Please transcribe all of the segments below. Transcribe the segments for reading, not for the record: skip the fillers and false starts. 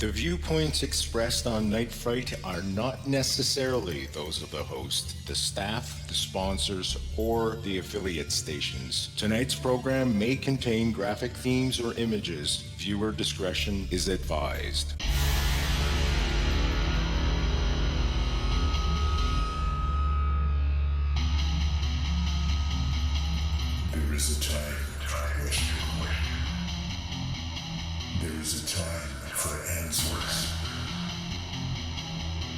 The viewpoints expressed on Night Fright are not necessarily those of the host, the staff, the sponsors, or the affiliate stations. Tonight's program may contain graphic themes or images. Viewer discretion is advised. There is a time for question. There is a time for answers.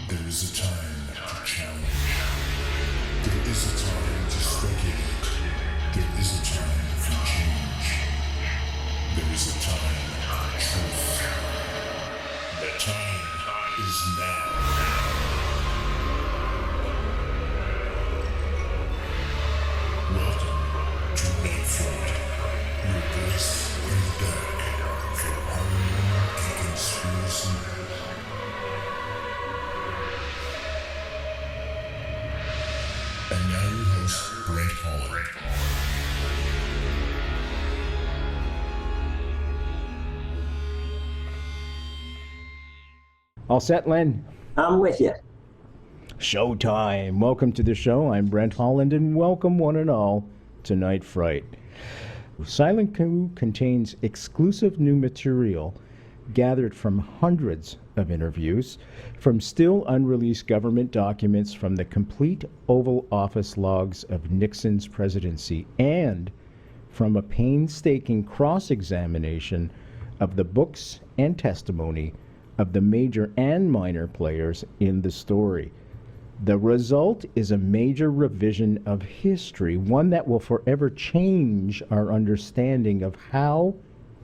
There is a time to challenge. There is a time to speculate. There is a time for change. There is a time for truth. The time is now. Welcome to Night Fright, your voice in the dark for horror and conspiracy. And now your host, Brent Holland. All set, Len? I'm with you. Showtime. Welcome to the show. I'm Brent Holland, and welcome one and all to Night Fright. Silent Coup contains exclusive new material gathered from hundreds of interviews, from still unreleased government documents from the complete Oval Office logs of Nixon's presidency, and from a painstaking cross-examination of the books and testimony of the major and minor players in the story. The result is a major revision of history, one that will forever change our understanding of how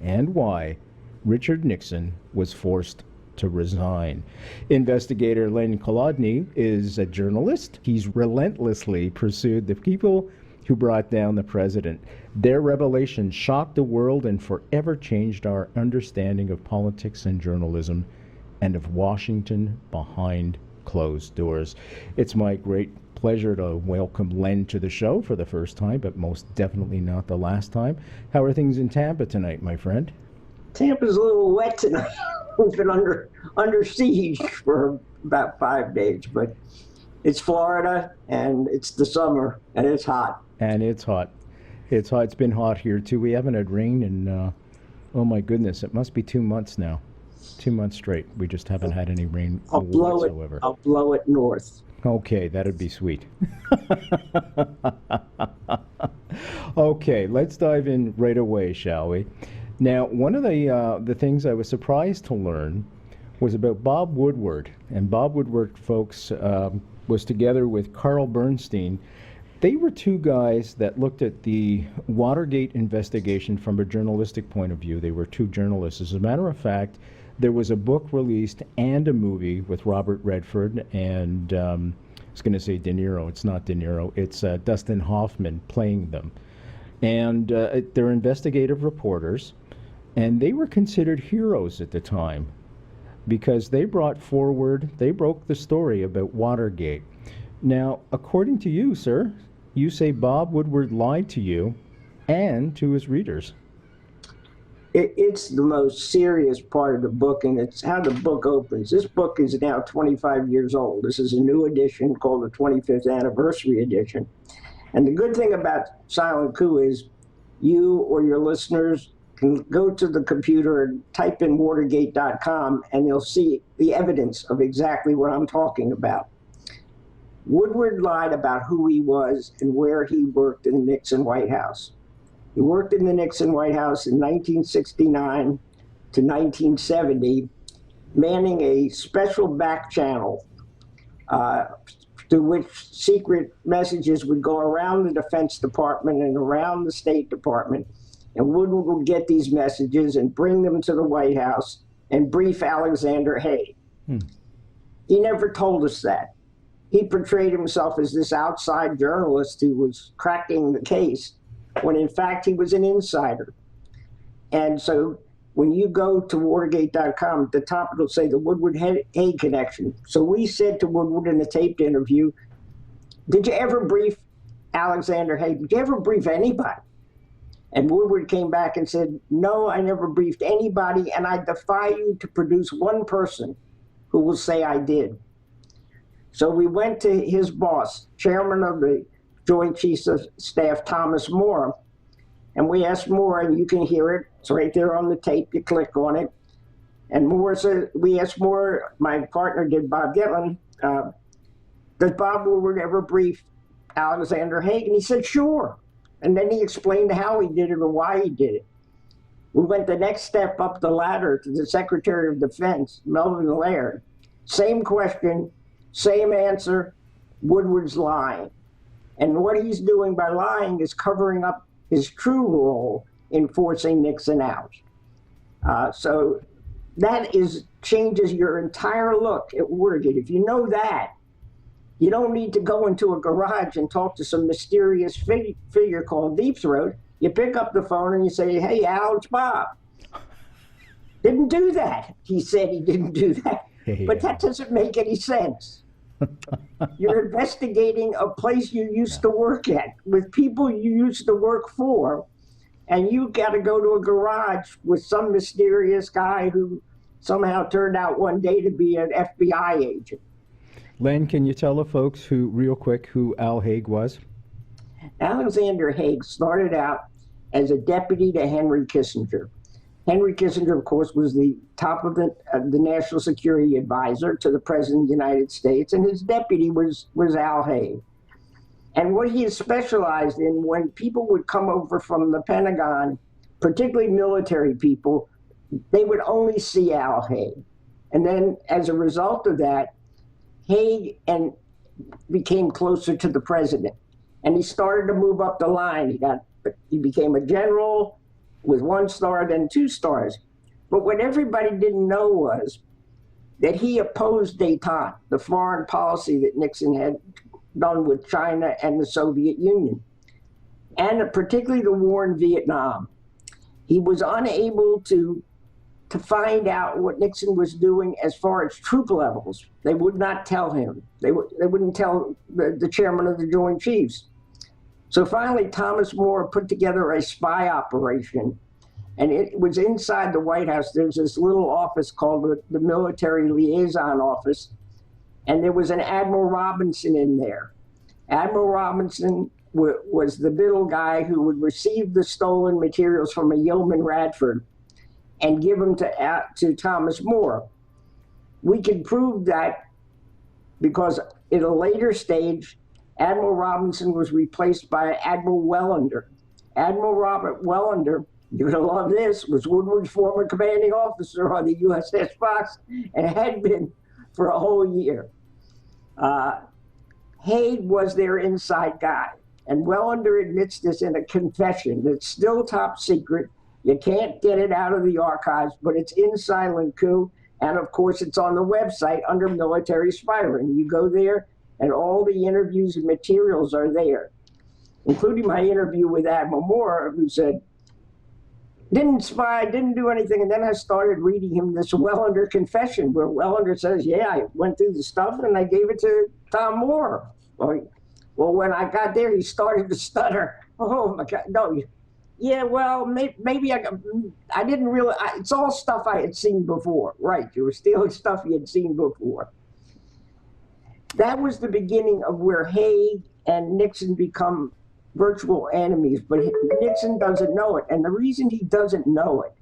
and why Richard Nixon was forced to resign. Investigator Len Colodny is a journalist. He's relentlessly pursued the people who brought down the president. Their revelation shocked the world and forever changed our understanding of politics and journalism and of Washington behind closed doors. It's my great pleasure to welcome Len to the show for the first time, but most definitely not the last time. How are things in Tampa tonight, my friend? Tampa's a little wet tonight. We've been under siege for about 5 days, but it's Florida and it's the summer and it's hot. And it's hot. It's hot. It's been hot here too. We haven't had rain in, oh my goodness, it must be 2 months now. 2 months straight. We just haven't had any rain whatsoever. I'll blow it north. Okay, that'd be sweet. Okay, let's dive in right away, shall we? Now, one of the things I was surprised to learn was about Bob Woodward. And Bob Woodward, folks, was together with Carl Bernstein. They were two guys that looked at the Watergate investigation from a journalistic point of view. They were two journalists. As a matter of fact, there was a book released and a movie with Robert Redford and I was going to say De Niro. It's not De Niro. It's Dustin Hoffman playing them. And they're investigative reporters, and they were considered heroes at the time because they broke the story about Watergate. Now, according to you, sir, you say Bob Woodward lied to you and to his readers. It's the most serious part of the book, and it's how the book opens. This book is now 25 years old. This is a new edition called the 25th Anniversary Edition. And the good thing about Silent Coup is you or your listeners can go to the computer and type in Watergate.com, and you'll see the evidence of exactly what I'm talking about. Woodward lied about who he was and where he worked in the Nixon White House. He worked in the Nixon White House in 1969 to 1970, manning a special back channel through which secret messages would go around the Defense Department and around the State Department. And Woodward would get these messages and bring them to the White House and brief Alexander Haig. He never told us that. He portrayed himself as this outside journalist who was cracking the case, when in fact he was an insider. And so when you go to Watergate.com, at the top it'll say the Woodward-Haig connection. So we said to Woodward in a taped interview, did you ever brief Alexander Haig? Did you ever brief anybody? And Woodward came back and said, no, I never briefed anybody, and I defy you to produce one person who will say I did. So we went to his boss, chairman of the Joint Chiefs of Staff, Thomas Moore, and we asked Moore, and you can hear it, it's right there on the tape, you click on it. And Moore said, we asked Moore, my partner did, Bob Gitlin, does Bob Woodward ever brief Alexander Haig? And he said, sure. And then he explained how he did it or why he did it. We went the next step up the ladder to the Secretary of Defense, Melvin Laird. Same question, same answer, Woodward's lying. And what he's doing by lying is covering up his true role in forcing Nixon out. So that changes your entire look at Watergate. If you know that, you don't need to go into a garage and talk to some mysterious figure called Deep Throat. You pick up the phone and you say, hey, Al, it's Bob. Didn't do that. He said he didn't do that. Hey, but that doesn't make any sense. You're investigating a place you used to work at with people you used to work for, and you got to go to a garage with some mysterious guy who somehow turned out one day to be an FBI agent. Len, can you tell the folks real quick, who Al Haig was? Alexander Haig started out as a deputy to Henry Kissinger. Henry Kissinger, of course, was the top of the National Security Advisor to the President of the United States, and his deputy was Al Haig. And what he specialized in, when people would come over from the Pentagon, particularly military people, they would only see Al Haig. And then as a result of that, Haig became closer to the president, and he started to move up the line. He became a general with 1 star, then 2 stars. But what everybody didn't know was that he opposed détente, the foreign policy that Nixon had done with China and the Soviet Union, and particularly the war in Vietnam. He was unable to find out what Nixon was doing as far as troop levels. They would not tell him. They wouldn't tell the chairman of the Joint Chiefs. So finally, Thomas Moore put together a spy operation, and it was inside the White House. There's this little office called the Military Liaison Office, and there was an Admiral Robinson in there. Admiral Robinson was the middle guy who would receive the stolen materials from a Yeoman Radford and give them to Thomas Moore. We can prove that because at a later stage, Admiral Robinson was replaced by Admiral Wellender. Admiral Robert Wellender, you're gonna love this, was Woodward's former commanding officer on the USS Fox and had been for a whole year. Haig was their inside guy, and Wellender admits this in a confession that's still top secret. You can't get it out of the archives, but it's in Silent Coup, and of course it's on the website under military spying. You go there, and all the interviews and materials are there, including my interview with Admiral Moore, who said, didn't spy, didn't do anything. And then I started reading him this Wellender confession, where Wellender says, yeah, I went through the stuff and I gave it to Tom Moore. Well, when I got there, he started to stutter. Oh my God, no. Yeah, well, maybe I didn't really, it's all stuff I had seen before. Right, you were stealing stuff you had seen before. That was the beginning of where Haig and Nixon become virtual enemies, but Nixon doesn't know it. And the reason he doesn't know it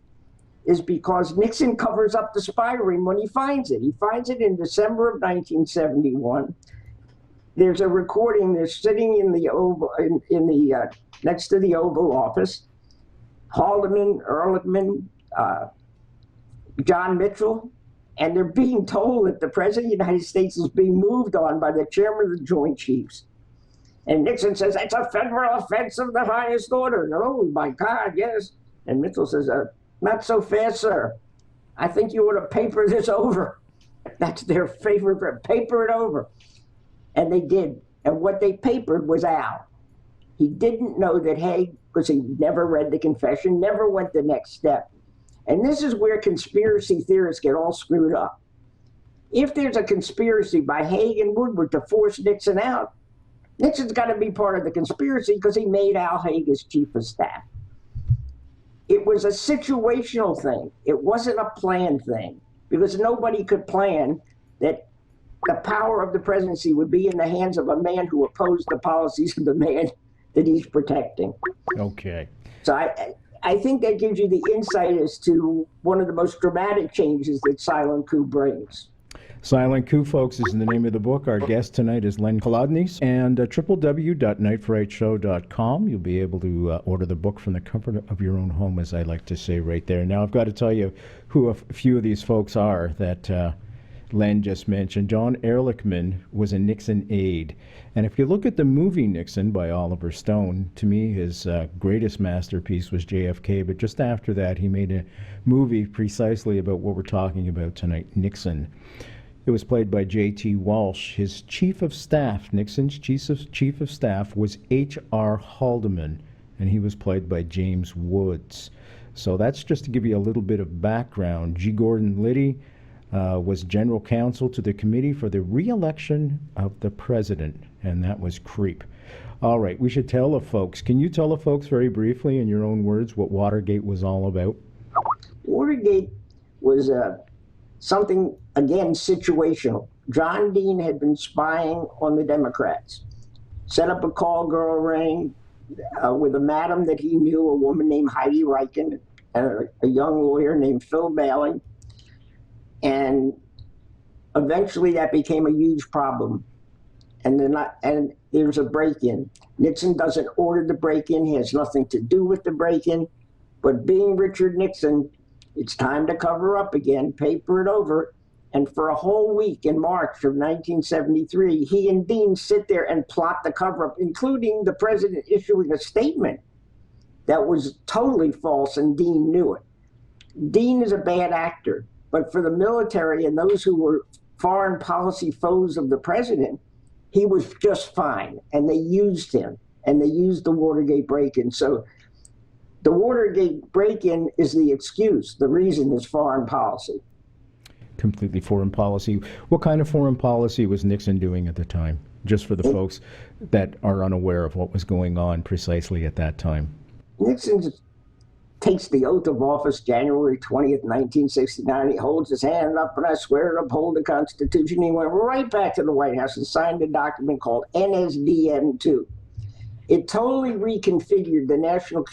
is because Nixon covers up the spy ring when he finds it. He finds it in December of 1971. There's a recording. They're sitting in the Oval, next to the Oval Office. Haldeman, Ehrlichman, John Mitchell, and they're being told that the President of the United States is being moved on by the Chairman of the Joint Chiefs. And Nixon says, that's a federal offense of the highest order. And, oh, my God, yes. And Mitchell says, not so fast, sir. I think you ought to paper this over. That's their favorite, paper it over. And they did. And what they papered was Al. He didn't know that Haig, because he never read the confession, never went the next step. And this is where conspiracy theorists get all screwed up. If there's a conspiracy by Haig and Woodward to force Nixon out, Nixon's got to be part of the conspiracy because he made Al Haig his chief of staff. it was a situational thing. It wasn't a planned thing, because nobody could plan that the power of the presidency would be in the hands of a man who opposed the policies of the man that he's protecting. Okay. So I think that gives you the insight as to one of the most dramatic changes that Silent Coup brings. Silent Coup, folks, is the name of the book. Our guest tonight is Len Colodny, and www.nightfrightshow.com. You'll be able to order the book from the comfort of your own home, as I like to say right there. Now, I've got to tell you who a few of these folks are that Len just mentioned. John Ehrlichman was a Nixon aide. And if you look at the movie Nixon by Oliver Stone, to me his greatest masterpiece was JFK, but just after that he made a movie precisely about what we're talking about tonight, Nixon. It was played by J.T. Walsh. His chief of staff, Nixon's chief of staff, was H.R. Haldeman, and he was played by James Woods. So that's just to give you a little bit of background. G. Gordon Liddy was general counsel to the Committee for the Re-election of the President, and that was CREEP. All right, we should tell the folks. Can you tell the folks very briefly, in your own words, what Watergate was all about? Watergate was something, again, situational. John Dean had been spying on the Democrats, set up a call girl ring with a madam that he knew, a woman named Heidi Reichen, and a young lawyer named Phil Bailey. And eventually that became a huge problem. And there's a break-in. Nixon doesn't order the break-in. He has nothing to do with the break-in. But being Richard Nixon, it's time to cover up again, paper it over. And for a whole week in March of 1973, he and Dean sit there and plot the cover-up, including the president issuing a statement that was totally false, and Dean knew it. Dean is a bad actor, but for the military and those who were foreign policy foes of the president, he was just fine, and they used him, and they used the Watergate break-in. So the Watergate break-in is the excuse. The reason is foreign policy. Completely foreign policy. What kind of foreign policy was Nixon doing at the time? Just for the folks that are unaware of what was going on precisely at that time. Nixon takes the oath of office January 20th, 1969. He holds his hand up, and I swear to uphold the Constitution. He went right back to the White House and signed a document called NSDN-2. It totally reconfigured the National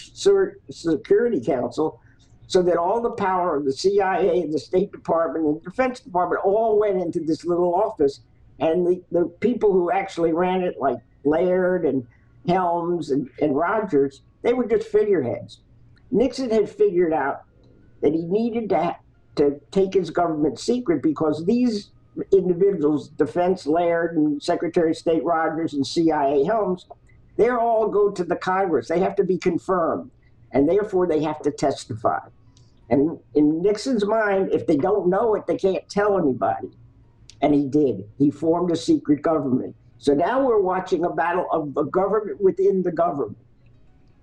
Security Council so that all the power of the CIA, the State Department, and the Defense Department all went into this little office. And the people who actually ran it, like Laird and Helms and Rogers, they were just figureheads. Nixon had figured out that he needed to take his government secret because these individuals, Defense Laird and Secretary of State Rogers and CIA Helms, they all go to the Congress. They have to be confirmed, and therefore they have to testify. And in Nixon's mind, if they don't know it, they can't tell anybody. And he did. He formed a secret government. So now we're watching a battle of a government within the government.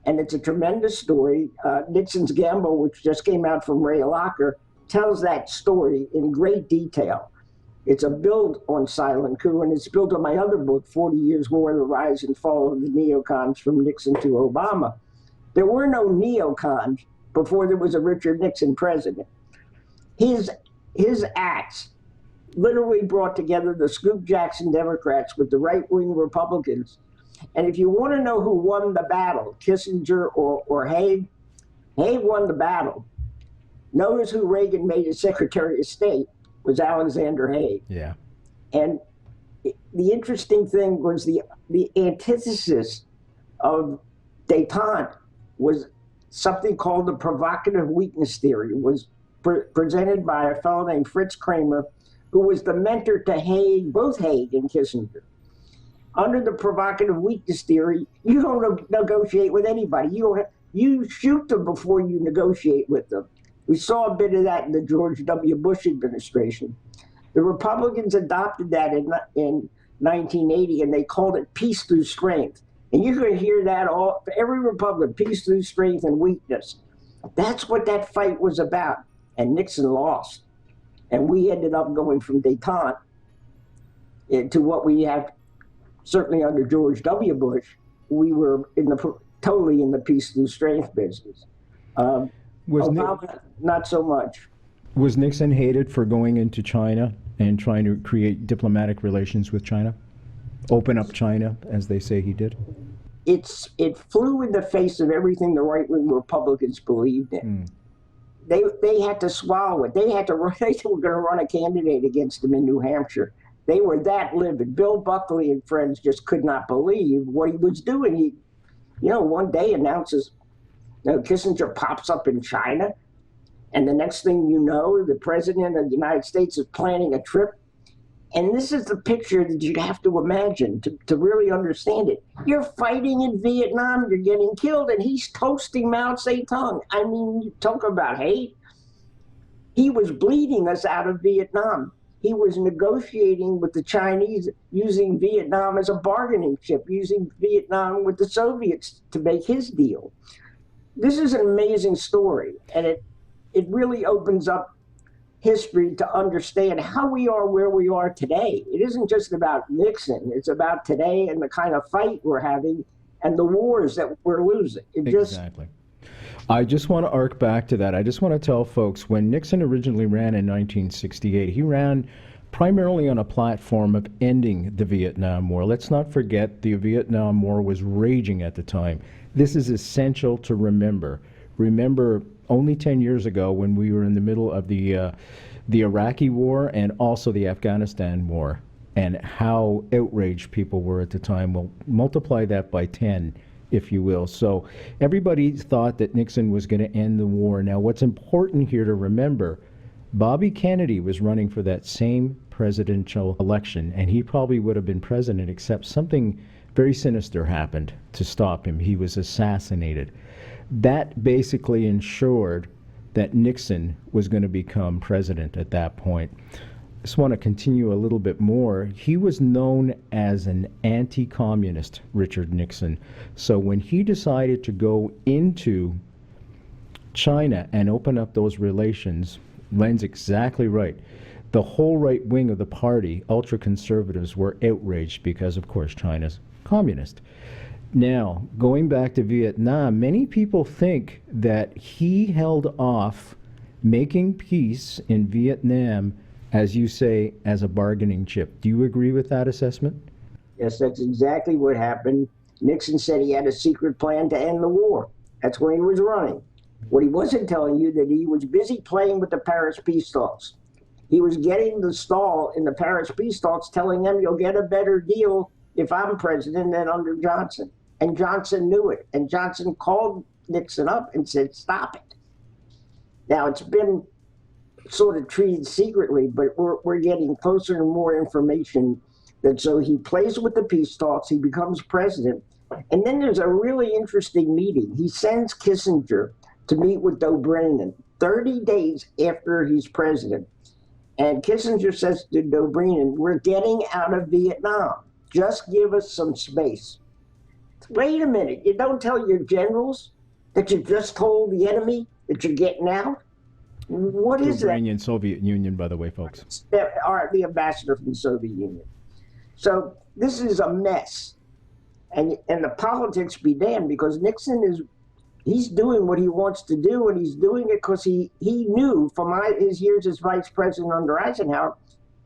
And it's a tremendous story. Nixon's Gamble, which just came out from Ray Locker, tells that story in great detail. It's a build on Silent Coup, and it's built on my other book, 40 Years War, The Rise and Fall of the Neocons from Nixon to Obama. There were no neocons before there was a Richard Nixon president. His acts literally brought together the Scoop Jackson Democrats with the right-wing Republicans. And if you want to know who won the battle, Kissinger or Haig, Haig won the battle. Notice who Reagan made his Secretary of State was Alexander Haig. Yeah. And the interesting thing was the antithesis of détente was something called the provocative weakness theory. It was presented by a fellow named Fritz Kramer, who was the mentor to Haig, both Haig and Kissinger. Under the provocative weakness theory, you don't negotiate with anybody. You shoot them before you negotiate with them. We saw a bit of that in the George W. Bush administration. The Republicans adopted that in 1980, and they called it peace through strength. And you're going to hear that all every Republican, peace through strength and weakness. That's what that fight was about. And Nixon lost. And we ended up going from détente to what we have, certainly under George W. Bush, we were totally in the peace through strength business. Obama, not so much. Was Nixon hated for going into China and trying to create diplomatic relations with China? Open up China, as they say he did? It flew in the face of everything the right-wing Republicans believed in. They had to swallow it. They were going to run a candidate against him in New Hampshire. They were that livid. Bill Buckley and friends just could not believe what he was doing. He, one day announces, Kissinger pops up in China, and the next thing you know, the president of the United States is planning a trip. And this is the picture that you have to imagine to really understand it. You're fighting in Vietnam, you're getting killed, and he's toasting Mao Zedong. I mean, you talk about hate. He was bleeding us out of Vietnam. He was negotiating with the Chinese, using Vietnam as a bargaining chip, using Vietnam with the Soviets to make his deal. This is an amazing story, and it really opens up history to understand how we are where we are today. It isn't just about Nixon. It's about today and the kind of fight we're having and the wars that we're losing. Exactly. I just want to arc back to that. I just want to tell folks, when Nixon originally ran in 1968, he ran primarily on a platform of ending the Vietnam War. Let's not forget the Vietnam War was raging at the time. This is essential to remember. Remember, only 10 years ago, when we were in the middle of the Iraqi war and also the Afghanistan war, and how outraged people were at the time. Well, multiply that by 10, if you will. So everybody thought that Nixon was going to end the war. Now, what's important here to remember, Bobby Kennedy was running for that same presidential election, and he probably would have been president, except something very sinister happened to stop him. He was assassinated. That basically ensured that Nixon was going to become president at that point. I just want to continue a little bit more. He was known as an anti-communist, Richard Nixon. So when he decided to go into China and open up those relations, Len's exactly right. The whole right wing of the party, ultra-conservatives, were outraged because, of course, China's communist. Now, going back to Vietnam, many people think that he held off making peace in Vietnam, as you say, as a bargaining chip. Do you agree with that assessment? Yes, that's exactly what happened. Nixon said he had a secret plan to end the war. That's when he was running. What he wasn't telling you, that he was busy playing with the Paris peace talks. He was getting the stall in the Paris peace talks, telling them, you'll get a better deal if I'm president than under Johnson. And Johnson knew it. And Johnson called Nixon up and said, stop it. Now, it's been sort of treated secretly, but we're getting closer and more information. That so he plays with the peace talks, he becomes president. And then there's a really interesting meeting. He sends Kissinger to meet with Dobrynin 30 days after he's president. And Kissinger says to Dobrynin, we're getting out of Vietnam. Just give us some space. Wait a minute, you don't tell your generals that you just told the enemy that you're getting out? What is that? Ukrainian Soviet Union, by the way, folks. The ambassador from the Soviet Union. So this is a mess. And the politics be damned, because Nixon he's doing what he wants to do, and he's doing it because he knew from his years as vice president under Eisenhower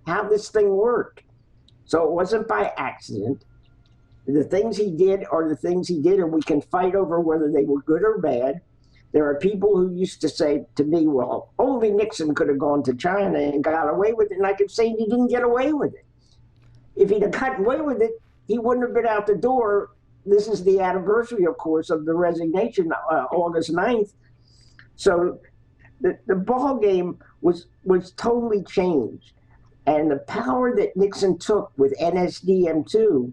how this thing worked. So it wasn't by accident. The things he did are the things he did, and we can fight over whether they were good or bad. There are people who used to say to me, well, only Nixon could have gone to China and got away with it. And I kept saying he didn't get away with it. If he'd have gotten away with it, he wouldn't have been out the door. This is the anniversary, of course, of the resignation, August 9th. So the ball game was totally changed. And the power that Nixon took with NSDM2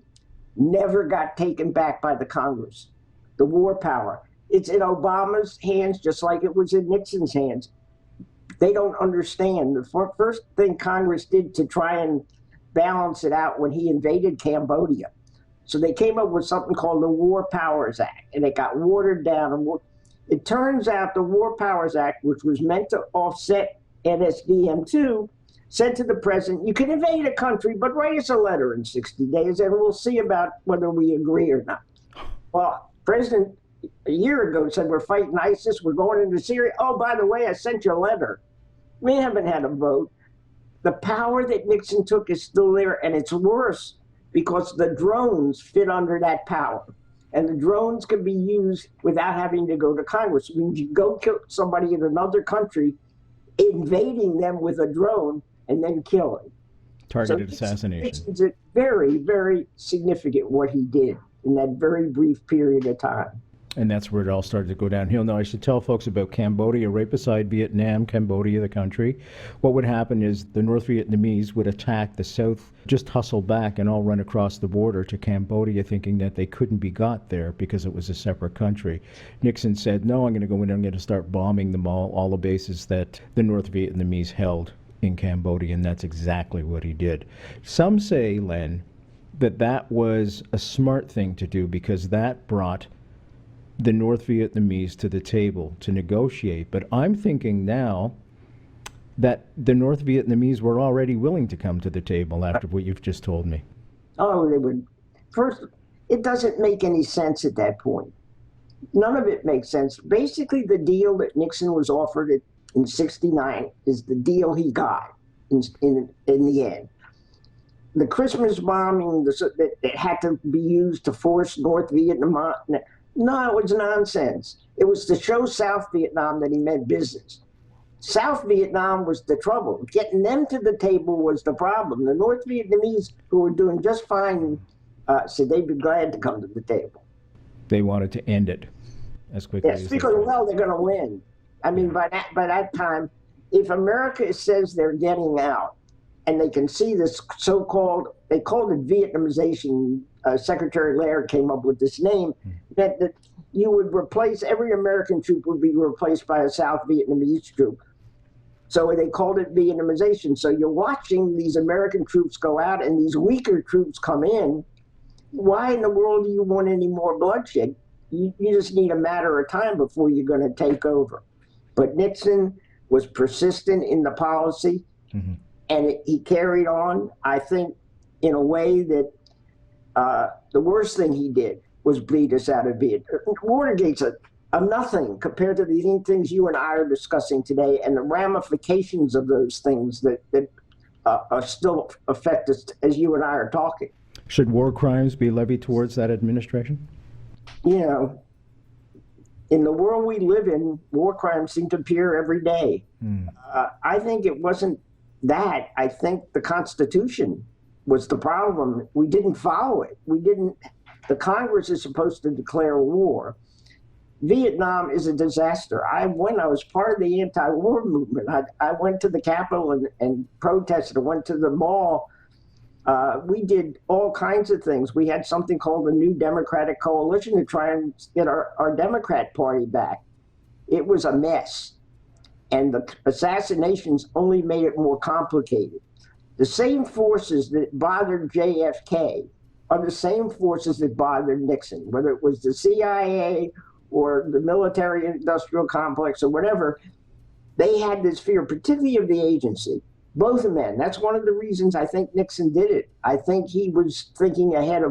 never got taken back by the Congress. The war power. It's in Obama's hands just like it was in Nixon's hands. They don't understand. The first thing Congress did to try and balance it out when he invaded Cambodia. So they came up with something called the War Powers Act, and it got watered down. And it turns out the War Powers Act, which was meant to offset NSDM2, said to the president, you can invade a country, but write us a letter in 60 days, and we'll see about whether we agree or not. Well, President a year ago said, we're fighting ISIS, we're going into Syria. Oh, by the way, I sent you a letter. We haven't had a vote. The power that Nixon took is still there, and it's worse because the drones fit under that power. And the drones can be used without having to go to Congress. It means you go kill somebody in another country, invading them with a drone, and then killing. Targeted assassination. It's very, very significant what he did in that very brief period of time. And that's where it all started to go downhill. Now, I should tell folks about Cambodia, right beside Vietnam, Cambodia, the country. What would happen is the North Vietnamese would attack the South, just hustle back and all run across the border to Cambodia, thinking that they couldn't be got there because it was a separate country. Nixon said, no, I'm going to go in and I'm going to start bombing them all the bases that the North Vietnamese held in Cambodia, and that's exactly what he did. Some say, Len, that was a smart thing to do because that brought the North Vietnamese to the table to negotiate. But I'm thinking now that the North Vietnamese were already willing to come to the table after what you've just told me. Oh, they would. First, it doesn't make any sense at that point. None of it makes sense. Basically, the deal that Nixon was offered in '69 is the deal he got in the end. The Christmas bombing that had to be used to force North Vietnam. No, it was nonsense. It was to show South Vietnam that he meant business. South Vietnam was the trouble. Getting them to the table was the problem. The North Vietnamese, who were doing just fine, said they'd be glad to come to the table. They wanted to end it as quickly as because, well, they're going to win. I mean, by that time, if America says they're getting out, and they can see this so-called, they called it Vietnamization, Secretary Laird came up with this name, that you would replace, every American troop would be replaced by a South Vietnamese troop. So they called it Vietnamization. So you're watching these American troops go out and these weaker troops come in. Why in the world do you want any more bloodshed? You just need a matter of time before you're going to take over. But Nixon was persistent in the policy, and he carried on, I think, in a way that the worst thing he did was bleed us out of Vietnam. Watergate's a nothing compared to the things you and I are discussing today and the ramifications of those things that still affect us as you and I are talking. Should war crimes be levied towards that administration? You know, in the world we live in, war crimes seem to appear every day. I think it wasn't that. I think the Constitution was the problem. We didn't follow it. The Congress is supposed to declare war. Vietnam is a disaster. When I was part of the anti-war movement, I went to the Capitol and protested. I went to the mall. We did all kinds of things. We had something called the New Democratic Coalition to try and get our Democrat Party back. It was a mess. And the assassinations only made it more complicated. The same forces that bothered JFK are the same forces that bothered Nixon, whether it was the CIA or the military-industrial complex or whatever. They had this fear, particularly of the agency. Both men. That's one of the reasons I think Nixon did it. I think he was thinking ahead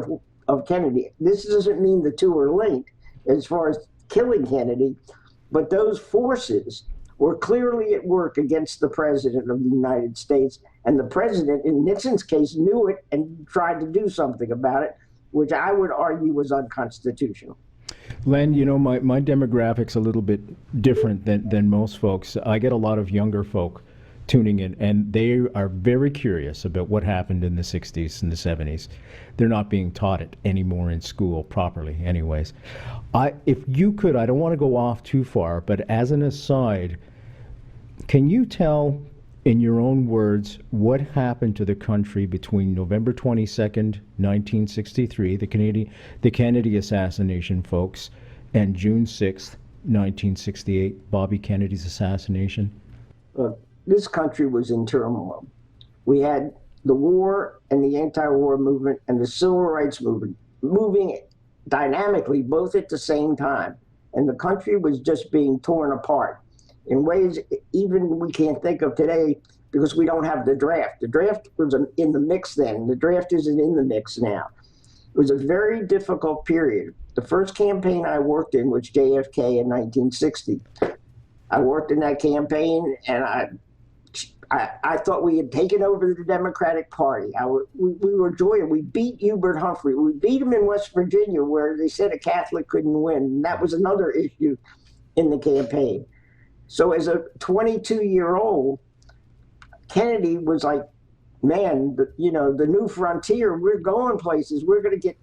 of Kennedy. This doesn't mean the two are linked as far as killing Kennedy, but those forces were clearly at work against the president of the United States. And the president, in Nixon's case, knew it and tried to do something about it, which I would argue was unconstitutional. Len, you know, my demographic's a little bit different than most folks. I get a lot of younger folk tuning in, and they are very curious about what happened in the 60s and the 70s. They're not being taught it anymore in school properly anyways. If you could, I don't want to go off too far, but as an aside, can you tell in your own words what happened to the country between November 22nd, 1963, the Kennedy assassination, folks, and June 6th, 1968, Bobby Kennedy's assassination? Look, this country was in turmoil. We had the war and the anti-war movement and the civil rights movement moving dynamically both at the same time. And the country was just being torn apart in ways even we can't think of today because we don't have the draft. The draft was in the mix then. The draft isn't in the mix now. It was a very difficult period. The first campaign I worked in was JFK in 1960. I worked in that campaign, and I thought we had taken over the Democratic Party. We were joyous. We beat Hubert Humphrey. We beat him in West Virginia, where they said a Catholic couldn't win. And that was another issue in the campaign. So as a 22-year-old, Kennedy was like, man, the new frontier, we're going places. We're going to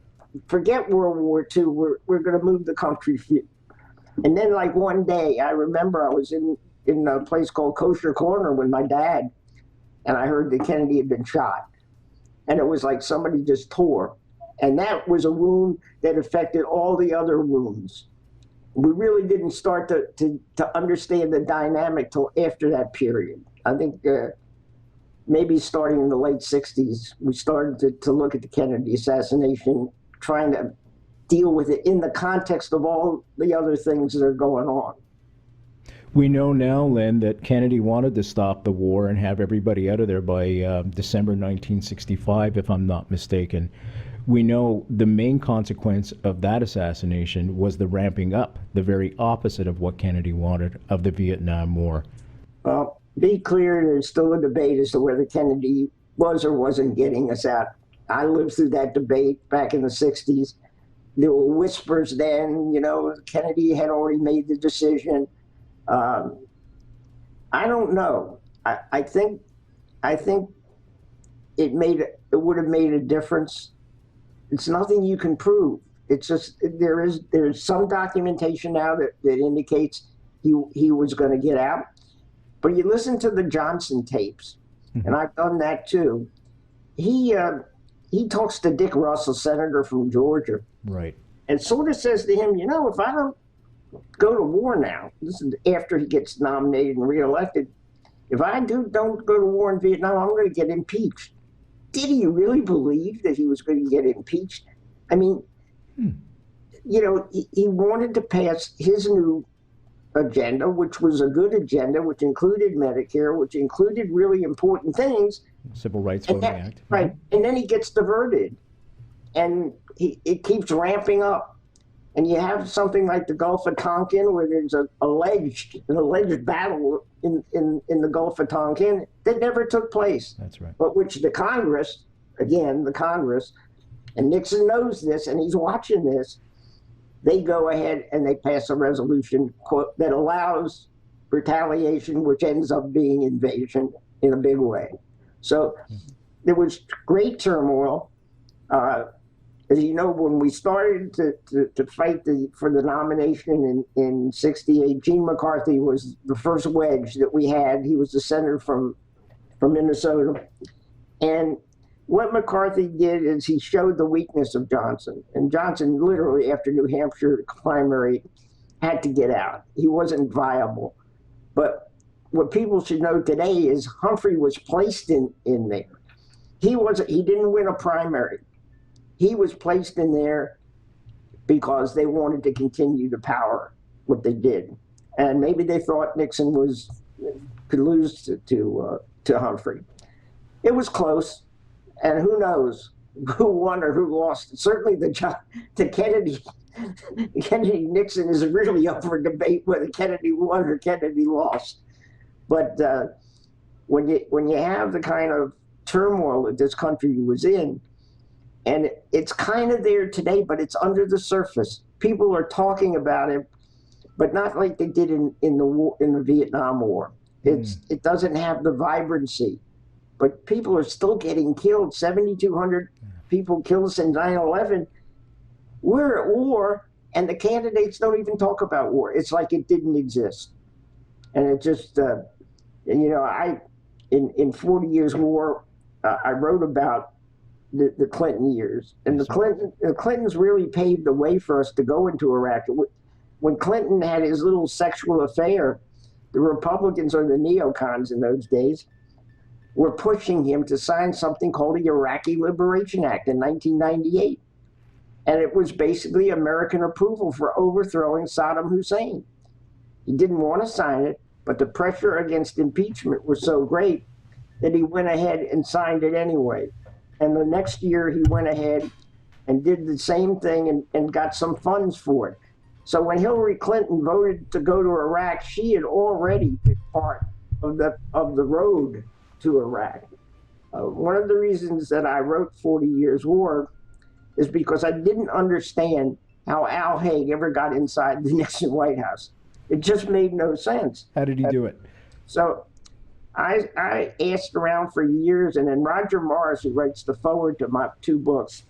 forget World War II. We're going to move the country. And then like one day, I remember I was in a place called Kosher Corner with my dad, and I heard that Kennedy had been shot. And it was like somebody just tore. And that was a wound that affected all the other wounds. We really didn't start to understand the dynamic till after that period. I think maybe starting in the late 60s, we started to look at the Kennedy assassination, trying to deal with it in the context of all the other things that are going on. We know now, Len, that Kennedy wanted to stop the war and have everybody out of there by December 1965, if I'm not mistaken. We know the main consequence of that assassination was the ramping up, the very opposite of what Kennedy wanted of the Vietnam War. Well, be clear, there's still a debate as to whether Kennedy was or wasn't getting us out. I lived through that debate back in the 60s. There were whispers then, Kennedy had already made the decision. I don't know. I think it would have made a difference. It's nothing you can prove. It's just there's some documentation now that indicates he was going to get out. But you listen to the Johnson tapes, and I've done that too. He talks to Dick Russell, senator from Georgia, right, and sort of says to him, if I don't go to war now, this is after he gets nominated and reelected, if I don't go to war in Vietnam, I'm going to get impeached. Did he really believe that he was going to get impeached? I mean, he wanted to pass his new agenda, which was a good agenda, which included Medicare, which included really important things. Civil Rights Voting Act. Right. And then he gets diverted, and it keeps ramping up. And you have something like the Gulf of Tonkin, where there's an alleged battle in the Gulf of Tonkin that never took place. That's right. But which the Congress, and Nixon knows this, and he's watching this, they go ahead and they pass a resolution, quote, that allows retaliation, which ends up being invasion in a big way. So there was great turmoil. As you know, when we started to fight for the nomination in 68, Gene McCarthy was the first wedge that we had. He was the senator from Minnesota. And what McCarthy did is he showed the weakness of Johnson. And Johnson, literally, after New Hampshire primary, had to get out. He wasn't viable. But what people should know today is Humphrey was placed in there. He didn't win a primary. He was placed in there because they wanted to continue to power what they did. And maybe they thought Nixon could lose to Humphrey. It was close, and who knows who won or who lost. Certainly the Kennedy-Nixon is really up for debate whether Kennedy won or Kennedy lost. But when you have the kind of turmoil that this country was in, and it's kind of there today, but it's under the surface. People are talking about it, but not like they did in the Vietnam War. It doesn't have the vibrancy, but people are still getting killed. 7,200 people killed since 9/11. We're at war, and the candidates don't even talk about war. It's like it didn't exist, and it just in 40 Years' War, I wrote about the Clinton years, and the Clintons really paved the way for us to go into Iraq. When Clinton had his little sexual affair, the Republicans, or the neocons in those days, were pushing him to sign something called the Iraqi Liberation Act in 1998. And it was basically American approval for overthrowing Saddam Hussein. He didn't want to sign it, but the pressure against impeachment was so great that he went ahead and signed it anyway. And the next year he went ahead and did the same thing and got some funds for it. So when Hillary Clinton voted to go to Iraq, she had already been part of the road to Iraq. One of the reasons that I wrote 40 Years War is because I didn't understand how Al Haig ever got inside the Nixon White House. It just made no sense. How did he do it? So I asked around for years, and then Roger Morris, who writes the foreword to my 2 books,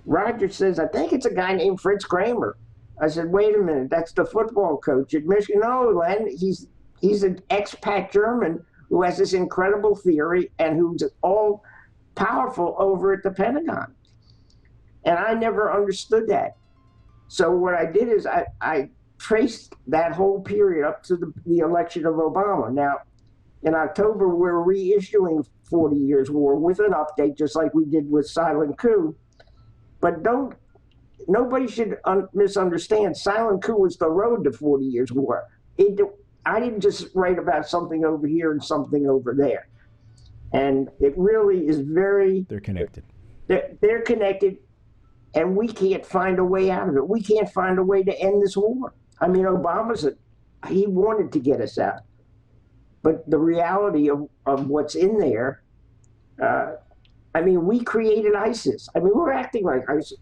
Roger says, I think it's a guy named Fritz Kramer. I said, wait a minute, that's the football coach at Michigan. No, Len, he's an expat German who has this incredible theory and who's all powerful over at the Pentagon. And I never understood that. So what I did is I traced that whole period up to the election of Obama. Now, in October, we're reissuing 40 Years War with an update, just like we did with Silent Coup. But nobody should misunderstand. Silent Coup was the road to 40 Years War. I didn't just write about something over here and something over there. And it really is very... They're connected. They're connected, and we can't find a way out of it. We can't find a way to end this war. I mean, he wanted to get us out. But the reality of what's in there, I mean, we created ISIS. I mean, we're acting like ISIS.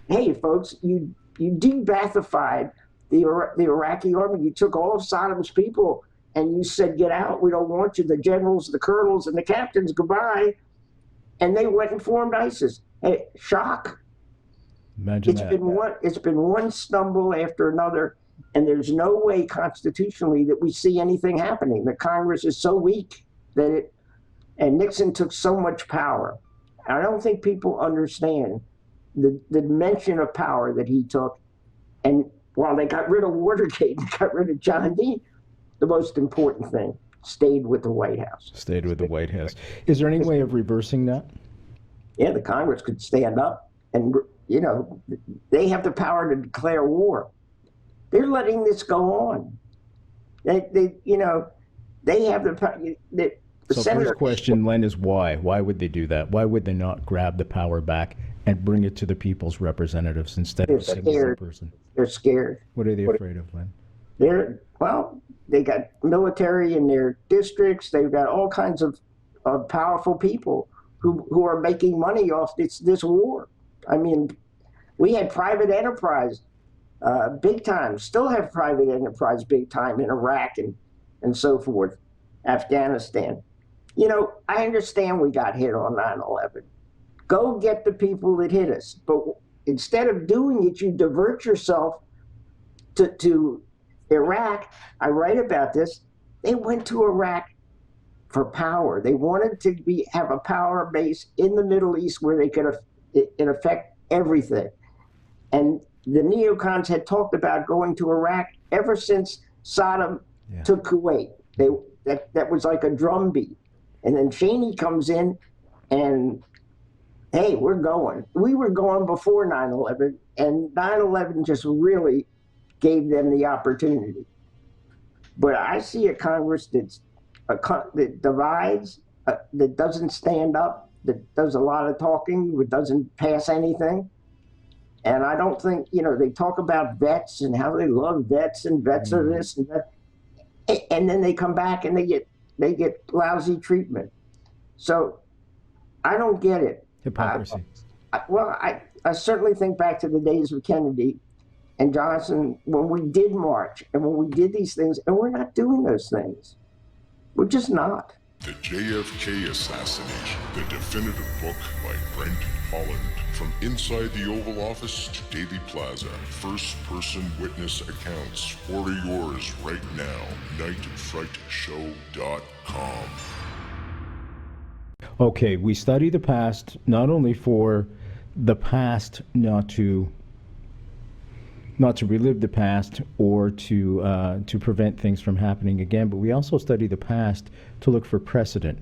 Hey, folks, you de-Baathified the Iraqi army. You took all of Saddam's people and you said, get out. We don't want you. The generals, the colonels, and the captains, goodbye. And they went and formed ISIS. Hey, shock. Imagine that. It's been one stumble after another, and there's no way constitutionally that we see anything happening. The Congress is so weak and Nixon took so much power. I don't think people understand the dimension of power that he took. And while they got rid of Watergate and got rid of John Dean, the most important thing stayed with the White House. Stayed with the White House. Is there any way of reversing that? Yeah, the Congress could stand up and, they have the power to declare war. They're letting this go on. They have the power. So first question, Len, is why? Why would they do that? Why would they not grab the power back and bring it to the people's representatives instead of a single person? They're scared. What are they afraid of, Len? They got military in their districts. They've got all kinds of powerful people who are making money off this war. I mean, we had private enterprise big time, still have private enterprise big time in Iraq and so forth, Afghanistan. I understand we got hit on 9/11. Go get the people that hit us. But instead of doing it, you divert yourself to Iraq. I write about this. They went to Iraq for power. They wanted to have a power base in the Middle East where they could, in effect, everything. And the neocons had talked about going to Iraq ever since Saddam took Kuwait. That was like a drumbeat. And then Cheney comes in and, hey, we're going. We were going before 9/11, and 9/11 just really gave them the opportunity. But I see a Congress that divides, that doesn't stand up, that does a lot of talking, that doesn't pass anything. And I don't think, they talk about vets and how they love vets and vets are this and that. And then they come back and they get lousy treatment. So I don't get it. Hypocrisy. I certainly think back to the days of Kennedy and Johnson when we did march and when we did these things, and we're not doing those things. We're just not. The JFK Assassination, the definitive book by Brent Holland. From inside the Oval Office to Daily Plaza, first-person witness accounts. Order yours right now. nightfrightshow.com. Okay, we study the past not only for the past, not to relive the past or to prevent things from happening again, but we also study the past to look for precedent,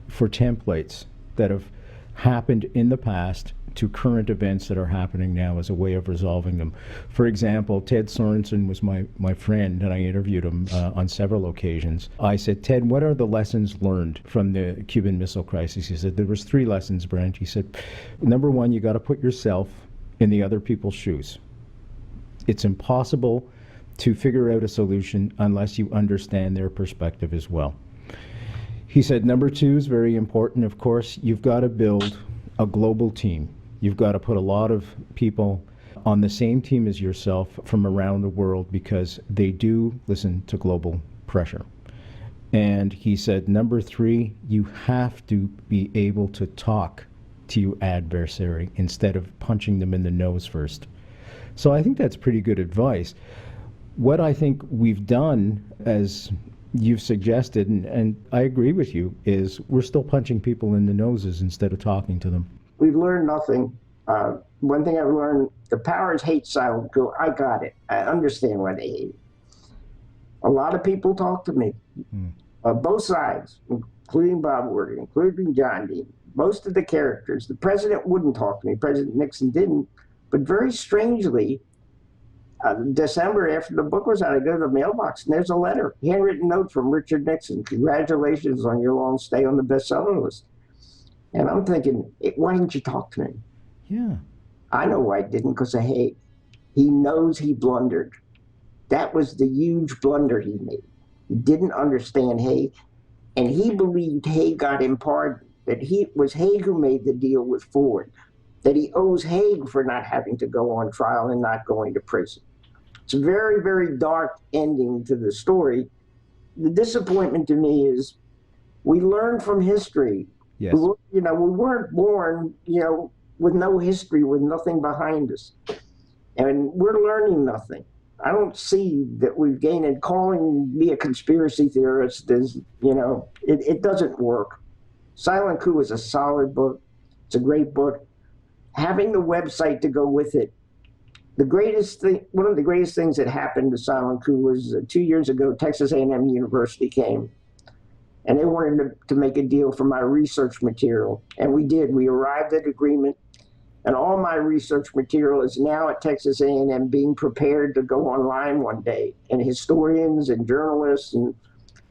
for templates that have happened in the past to current events that are happening now as a way of resolving them. For example, Ted Sorensen was my friend, and I interviewed him on several occasions. I said, Ted, what are the lessons learned from the Cuban Missile Crisis? He said, there was 3 lessons, Brent. He said, number 1, you got to put yourself in the other people's shoes. It's impossible to figure out a solution unless you understand their perspective as well. He said, number 2 is very important. Of course, you've got to build a global team. You've got to put a lot of people on the same team as yourself from around the world because they do listen to global pressure. And he said, number 3, you have to be able to talk to your adversary instead of punching them in the nose first. So I think that's pretty good advice. What I think we've done, as you've suggested, and I agree with you, is we're still punching people in the noses instead of talking to them. We've learned nothing. One thing I've learned, the powers hate Silent Coup. I got it. I understand why they hate it. A lot of people talk to me, both sides, including Bob Woodward, including John Dean. Most of the characters, the president wouldn't talk to me. President Nixon didn't. But very strangely, December, after the book was out, I go to the mailbox, and there's a letter, handwritten note from Richard Nixon. Congratulations on your long stay on the bestseller list. And I'm thinking, why didn't you talk to me? Yeah. I know why I didn't, because of Haig. He knows he blundered. That was the huge blunder he made. He didn't understand Haig, and he believed Haig got him pardoned, that it was Haig who made the deal with Ford, that he owes Haig for not having to go on trial and not going to prison. It's a very, very dark ending to the story. The disappointment to me is we learn from history. Yes. We weren't born, with no history, with nothing behind us. And we're learning nothing. I don't see that we've gained, and calling me a conspiracy theorist is, it doesn't work. Silent Coup is a solid book. It's a great book. Having the website to go with it, one of the greatest things that happened to Silent Coup was 2 years ago, Texas A&M University came, and they wanted to make a deal for my research material. And we did. We arrived at agreement, and all my research material is now at Texas A&M being prepared to go online one day. And historians and journalists, and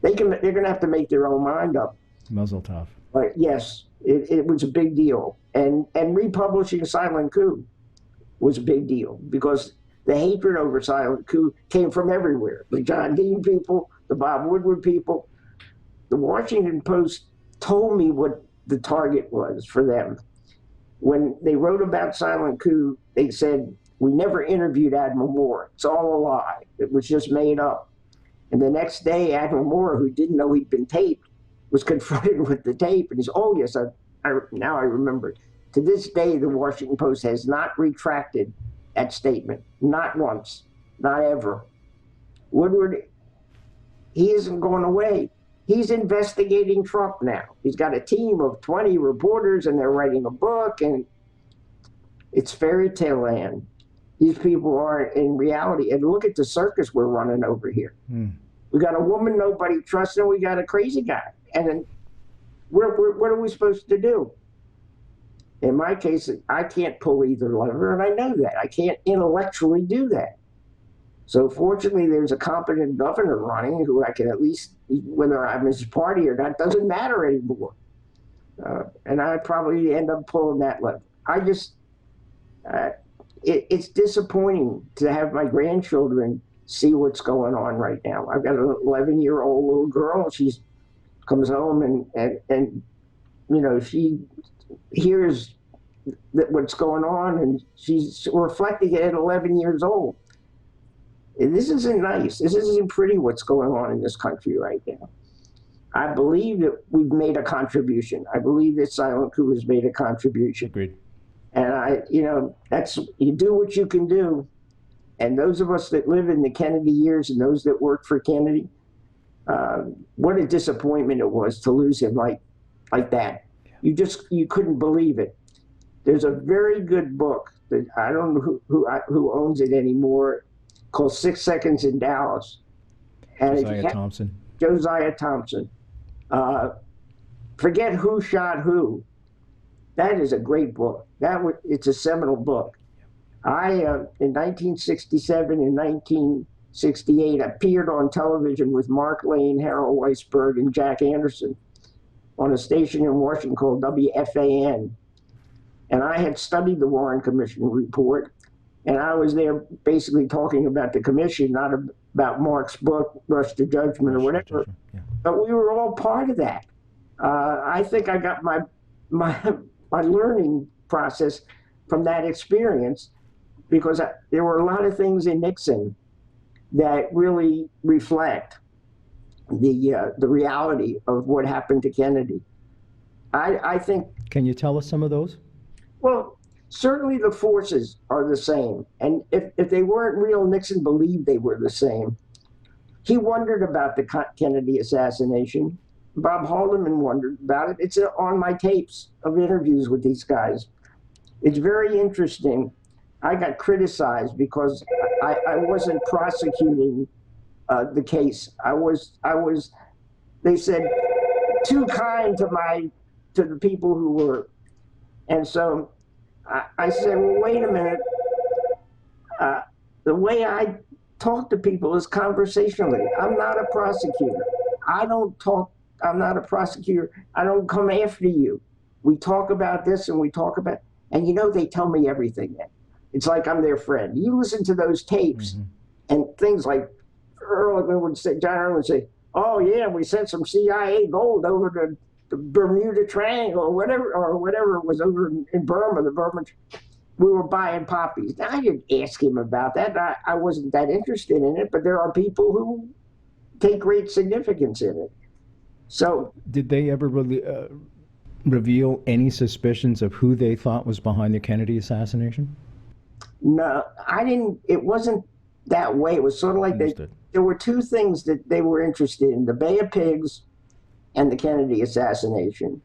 they're going to have to make their own mind up. Muzzle tough. But yes, it was a big deal. And republishing Silent Coup was a big deal because the hatred over Silent Coup came from everywhere. The John Dean people, the Bob Woodward people. The Washington Post told me what the target was for them. When they wrote about Silent Coup, they said, we never interviewed Admiral Moore. It's all a lie. It was just made up. And the next day, Admiral Moore, who didn't know he'd been taped, was confronted with the tape. And he said, oh, yes, now I remember. To this day, the Washington Post has not retracted that statement. Not once. Not ever. Woodward, he isn't going away. He's investigating Trump now. He's got a team of 20 reporters, and they're writing a book, and it's fairy tale land. These people are in reality. And look at the circus we're running over here. We got a woman nobody trusts, and we got a crazy guy. And then what are we supposed to do? In my case, I can't pull either lever, and I know that. I can't intellectually do that. So fortunately, there's a competent governor running who I can at least, whether I'm his party or not, doesn't matter anymore. And I probably end up pulling that lever. It's disappointing to have my grandchildren see what's going on right now. I've got an 11-year-old little girl. She comes home and she hears what's going on, and she's reflecting it at 11 years old. This isn't nice. This isn't pretty what's going on in this country right now. I believe that we've made a contribution. I believe that Silent Coup has made a contribution. Agreed. And you do what you can do. And those of us that live in the Kennedy years and those that worked for Kennedy, what a disappointment it was to lose him like that. You couldn't believe it. There's a very good book that I don't know who owns it anymore, called 6 Seconds in Dallas. And Josiah Thompson. Forget who shot who, That is a great book. It's a seminal book. I, in 1967 and 1968, appeared on television with Mark Lane, Harold Weisberg, and Jack Anderson on a station in Washington called WFAN. And I had studied the Warren Commission report, and I was there basically talking about the commission, not about Mark's book, Rush to Judgment or whatever. Yeah. But we were all part of that. I think I got my learning process from that experience, because there were a lot of things in Nixon that really reflect the reality of what happened to Kennedy. I think. Can you tell us some of those? Well, certainly the forces are the same. And if they weren't real, Nixon believed they were the same. He wondered about the Kennedy assassination. Bob Haldeman wondered about it. It's on my tapes of interviews with these guys. It's very interesting. I got criticized because I wasn't prosecuting the case. They said, too kind to the people who were. And so I said, well, wait a minute. The way I talk to people is conversationally. I'm not a prosecutor. I'm not a prosecutor. I don't come after you. We talk about this and we talk about, and they tell me everything then. It's like I'm their friend. You listen to those tapes and things like John Ehrlichman would say, oh yeah, we sent some CIA gold over to the Bermuda Triangle or whatever it was over in Burma, we were buying poppies. Now, I didn't ask him about that. I wasn't that interested in it, but there are people who take great significance in it. So, did they ever really reveal any suspicions of who they thought was behind the Kennedy assassination? No, I didn't. It wasn't that way. It was sort of like there were two things that they were interested in: the Bay of Pigs and the Kennedy assassination.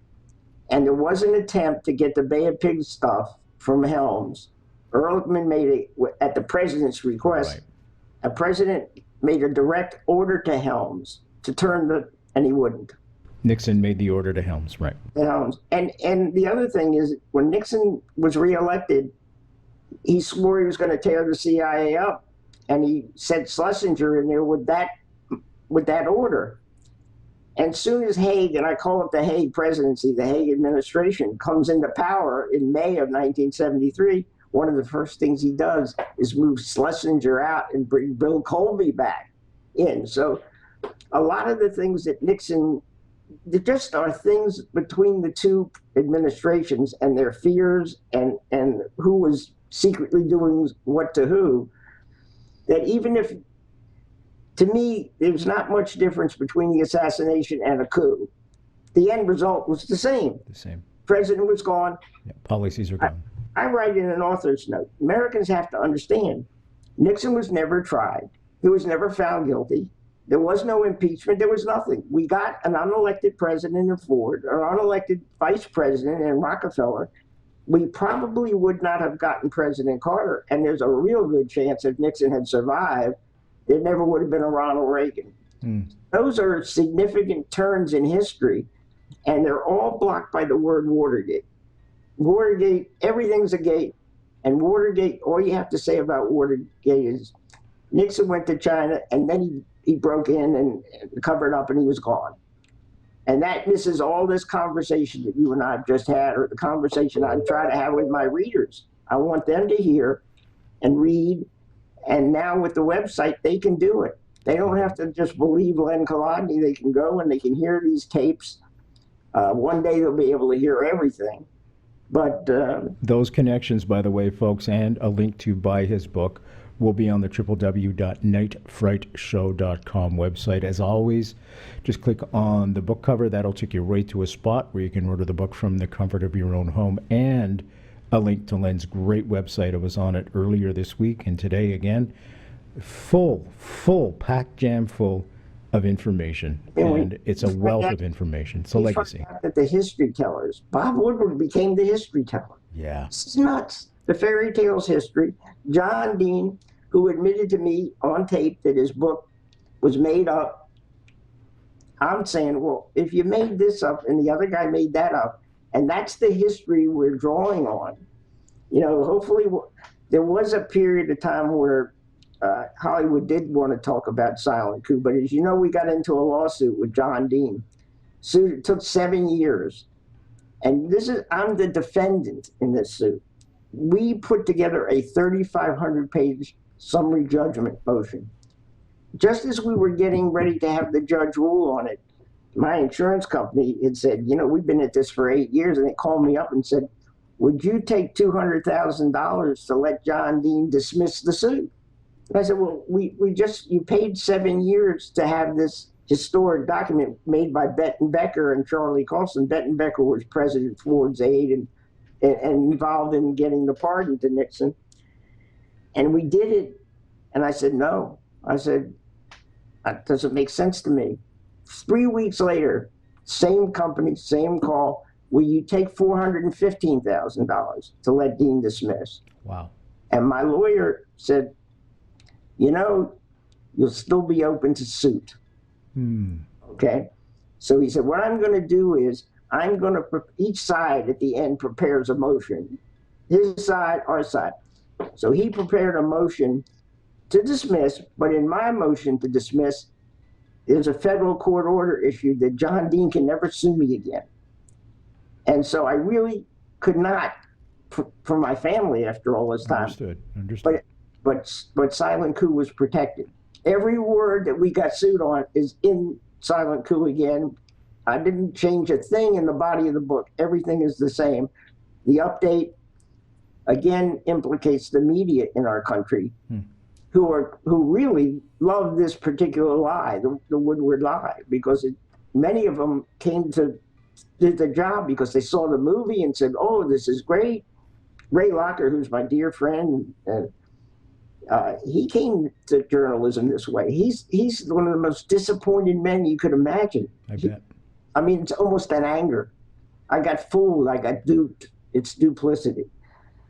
And there was an attempt to get the Bay of Pigs stuff from Helms. Ehrlichman made it at the president's request. Right. A president made a direct order to Helms to and he wouldn't. Nixon made the order to Helms, right. To Helms. And the other thing is, when Nixon was reelected, he swore he was going to tear the CIA up, and he sent Schlesinger in there with that order. And soon as Haig, and I call it the Haig presidency, the Haig administration, comes into power in May of 1973, one of the first things he does is move Schlesinger out and bring Bill Colby back in. So a lot of the things that Nixon, there just are things between the two administrations and their fears and who was secretly doing what to who, that even if, to me, there's not much difference between the assassination and a coup. The end result was the same. The same. President was gone. Yeah, policies are gone. I write in an author's note, Americans have to understand, Nixon was never tried. He was never found guilty. There was no impeachment. There was nothing. We got an unelected president in Ford, or unelected vice president in Rockefeller. We probably would not have gotten President Carter. And there's a real good chance if Nixon had survived, there never would have been a Ronald Reagan. Those are significant turns in history, and they're all blocked by the word Watergate. Watergate, everything's a gate. And Watergate, all you have to say about Watergate is Nixon went to China, and then he broke in and covered up, and he was gone. And that misses all this conversation that you and I have just had, or the conversation I try to have with my readers. I want them to hear and read. And now with the website, they can do it. They don't have to just believe Len Colodny. They can go and they can hear these tapes. One day they'll be able to hear everything. But those connections, by the way, folks, and a link to buy his book will be on the www.nightfrightshow.com website. As always, just click on the book cover. That'll take you right to a spot where you can order the book from the comfort of your own home, and a link to Len's great website. I was on it earlier this week and today again. Full, packed jam full of information. And it's a wealth of information. It's a legacy. That the history tellers, Bob Woodward became the history teller. Yeah. This is nuts. The fairy tales history. John Dean, who admitted to me on tape that his book was made up. I'm saying, well, if you made this up and the other guy made that up, And that's the history we're drawing on. You know, hopefully there was a period of time where Hollywood did want to talk about Silent Coup, but as you know, we got into a lawsuit with John Dean. Suit, it took 7 years. And I'm the defendant in this suit. We put together a 3,500-page summary judgment motion. Just as we were getting ready to have the judge rule on it, my insurance company had said, you know, we've been at this for 8 years, and they called me up and said, would you take $200,000 to let John Dean dismiss the suit? And I said, well, you paid 7 years to have this historic document made by Betten Becker and Charlie Colson. Betten Becker was President Ford's aide and involved in getting the pardon to Nixon. And we did it. And I said, no. I said, that doesn't make sense to me. 3 weeks later, same company, same call. Will you take $415,000 to let Dean dismiss? Wow. And my lawyer said, you know, you'll still be open to suit. Okay. So he said, what I'm going to do is each side at the end prepares a motion. His side, our side. So he prepared a motion to dismiss, but in my motion to dismiss, there's a federal court order issued that John Dean can never sue me again. And so I really could not, for my family after all this time. Understood. But Silent Coup was protected. Every word that we got sued on is in Silent Coup again. I didn't change a thing in the body of the book. Everything is the same. The update, again, implicates the media in our country who really love this particular lie, the Woodward lie, because many of them did the job because they saw the movie and said, oh, this is great. Ray Locker, who's my dear friend, he came to journalism this way. He's one of the most disappointed men you could imagine. I bet. I mean, it's almost an anger. I got fooled. I got duped. It's duplicity.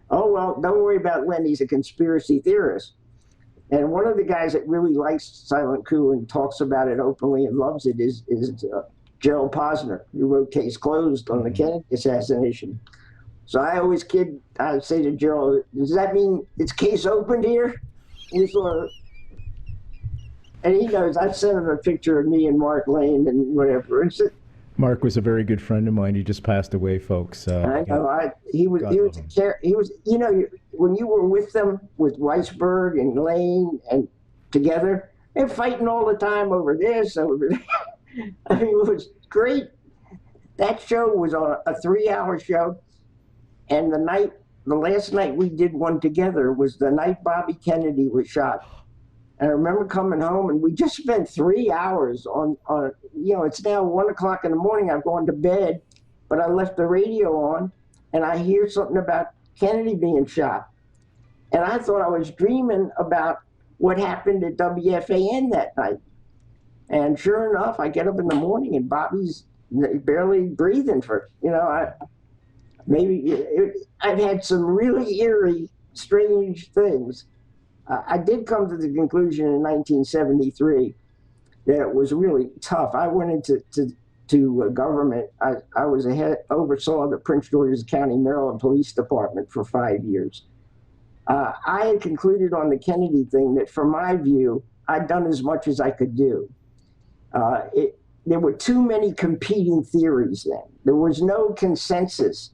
Oh, well, don't worry about Len. He's a conspiracy theorist. And one of the guys that really likes Silent Coup and talks about it openly and loves it is Gerald Posner, who wrote Case Closed on the Kennedy assassination. So I always I say to Gerald, does that mean it's case opened here? And he knows. I've sent him a picture of me and Mark Lane and whatever. Mark was a very good friend of mine. He just passed away, folks. I know. He was, you know, when you were with them, with Weisberg and Lane and together, they're fighting all the time over this, over that. I mean, it was great. That show was on a 3-hour show. And the last night we did one together was the night Bobby Kennedy was shot. And I remember coming home and we just spent 3 hours on you know, it's now 1 o'clock in the morning. I've gone to bed, but I left the radio on and I hear something about Kennedy being shot. And I thought I was dreaming about what happened at WFAN that night. And sure enough, I get up in the morning and Bobby's barely breathing I've had some really eerie, strange things. I did come to the conclusion in 1973 that it was really tough. I went into government. I oversaw the Prince George's County, Maryland Police Department for 5 years. I had concluded on the Kennedy thing that, from my view, I'd done as much as I could do. There were too many competing theories then. There was no consensus.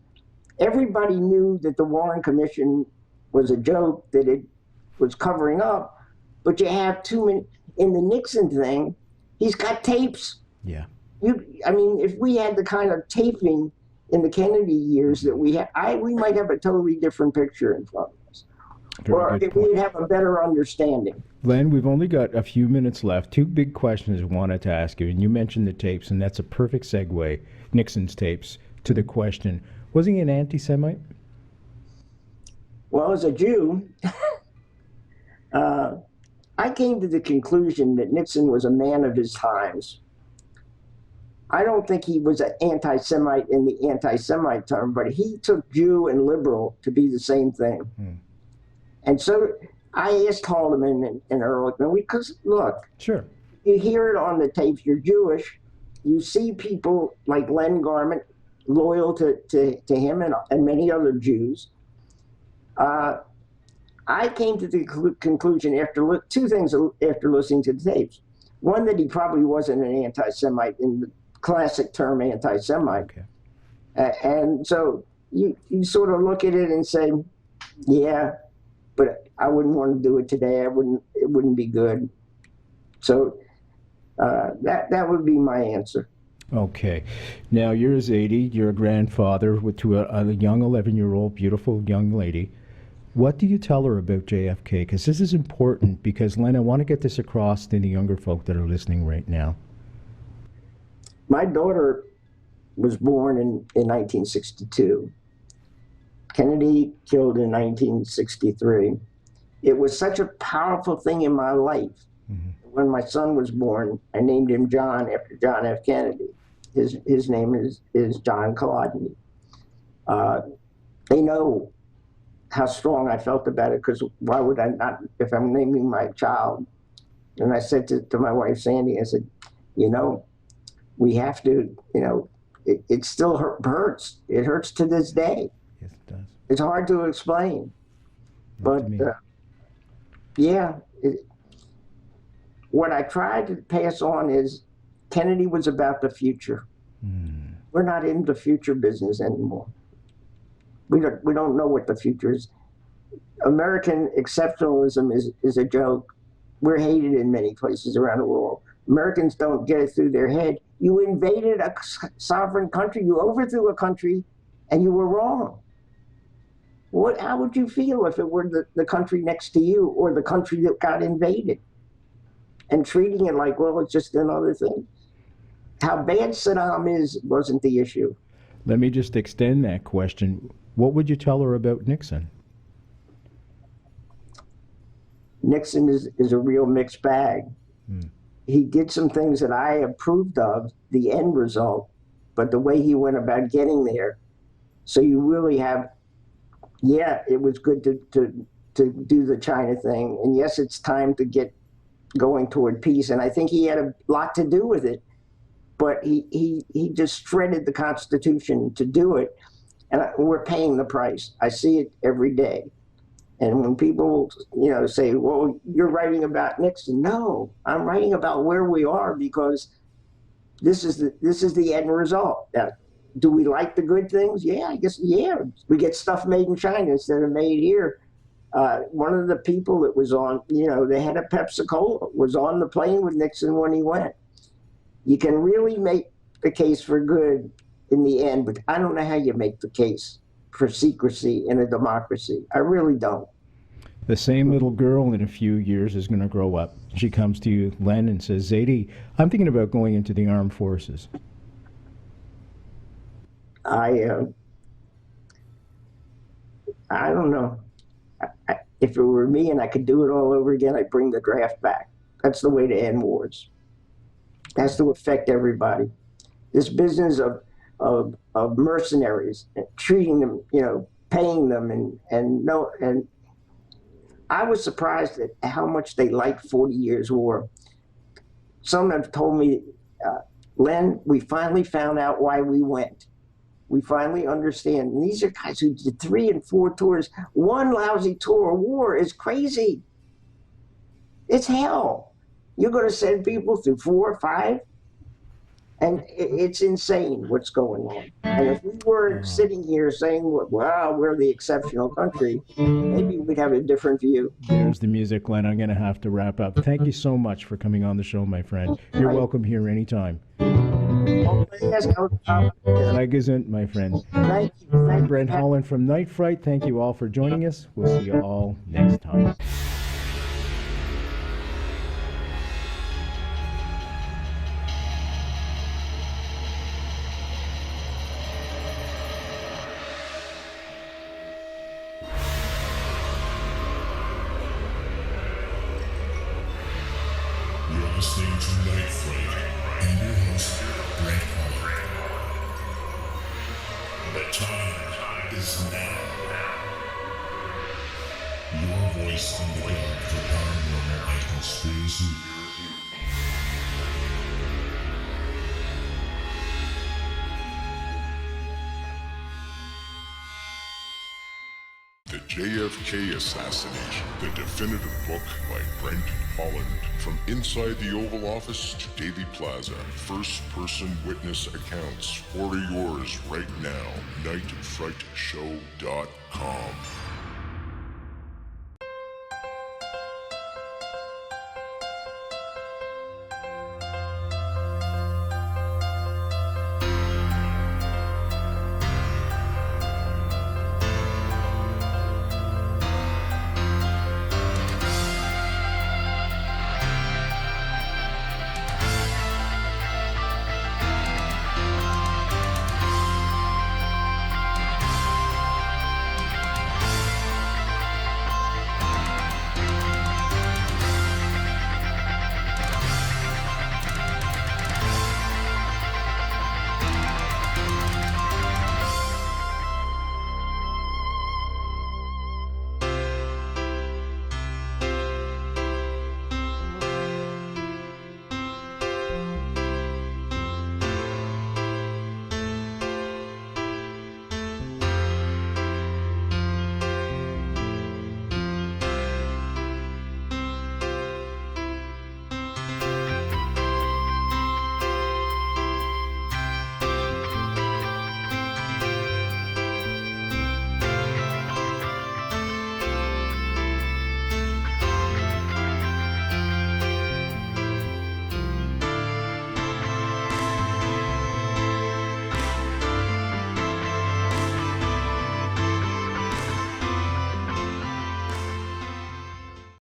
Everybody knew that the Warren Commission was a joke, that it was covering up, but you have too many. In the Nixon thing, he's got tapes. Yeah. I mean, if we had the kind of taping in the Kennedy years that we had, we might have a totally different picture in front of us. Or if we'd have a better understanding. Len, we've only got a few minutes left. Two big questions I wanted to ask you, and you mentioned the tapes, and that's a perfect segue, Nixon's tapes, to the question, was he an anti-Semite? Well, as a Jew, I came to the conclusion that Nixon was a man of his times. I don't think he was an anti-Semite in the anti-Semite term, but he took Jew and liberal to be the same thing. And so I asked Haldeman and Ehrlichman, because look, sure, you hear it on the tapes, you're Jewish, you see people like Len Garment, loyal to him and many other Jews. I came to the conclusion after two things after listening to the tapes. One, that he probably wasn't an anti-Semite in the classic term anti-Semite. Okay. And so you sort of look at it and say, yeah, but I wouldn't want to do it today. It wouldn't be good. So that would be my answer. Okay. Now, you're 80. You're a grandfather to a young 11-year-old, beautiful young lady. What do you tell her about JFK? Because this is important, because, Len, I want to get this across to the younger folk that are listening right now. My daughter was born in 1962. Kennedy killed in 1963. It was such a powerful thing in my life. Mm-hmm. When my son was born, I named him John after John F. Kennedy. His name is John Colodny. They know how strong I felt about it, because why would I not, if I'm naming my child? And I said to my wife, Sandy, I said, we have to, it still hurts. It hurts to this day. Yes, it does. It's hard to explain. But, what I tried to pass on is Kennedy was about the future. Mm. We're not in the future business anymore. We don't know what the future is. American exceptionalism is a joke. We're hated in many places around the world. Americans don't get it through their head. You invaded a sovereign country. You overthrew a country, and you were wrong. How would you feel if it were the country next to you, or the country that got invaded? And treating it like, well, it's just another thing. How bad Saddam wasn't the issue. Let me just extend that question. What would you tell her about Nixon? Nixon is a real mixed bag. Hmm. He did some things that I approved of, the end result, but the way he went about getting there. So you really have, it was good to do the China thing. And yes, it's time to get going toward peace. And I think he had a lot to do with it, but he just shredded the Constitution to do it. And we're paying the price. I see it every day. And when people, say, well, you're writing about Nixon. No, I'm writing about where we are, because this is the end result. Now, do we like the good things? Yeah, I guess, we get stuff made in China instead of made here. One of the people that was on, the head of Pepsi-Cola was on the plane with Nixon when he went. You can really make the case for good in the end, but I don't know how you make the case for secrecy in a democracy. I really don't. The same little girl in a few years is going to grow up. She comes to you, Len, and says, Zadie, I'm thinking about going into the armed forces. I don't know. If it were me and I could do it all over again, I'd bring the draft back. That's the way to end wars. It has to affect everybody. This business of mercenaries, and treating them, paying them, and I was surprised at how much they liked 40 Years' War. Some have told me, Len, we finally found out why we went. We finally understand. And these are guys who did 3 and 4 tours. One lousy tour of war is crazy. It's hell. You're going to send people through 4 or 5? And it's insane what's going on. And if we weren't sitting here saying, well, we're the exceptional country, maybe we'd have a different view. There's the music, Len. I'm going to have to wrap up. Thank you so much for coming on the show, my friend. You're welcome here anytime. Haig isn't, my friend. Thank you. I'm Brent Holland from Night Fright. Thank you all for joining us. We'll see you all next time. You're listening to Night Fright and your host, Brent Holland. The time is now. Your voice in the dark for paranormal and conspiracy. JFK Assassination, the definitive book by Brent Holland. From inside the Oval Office to Daily Plaza, first-person witness accounts. Order yours right now. nightfrightshow.com.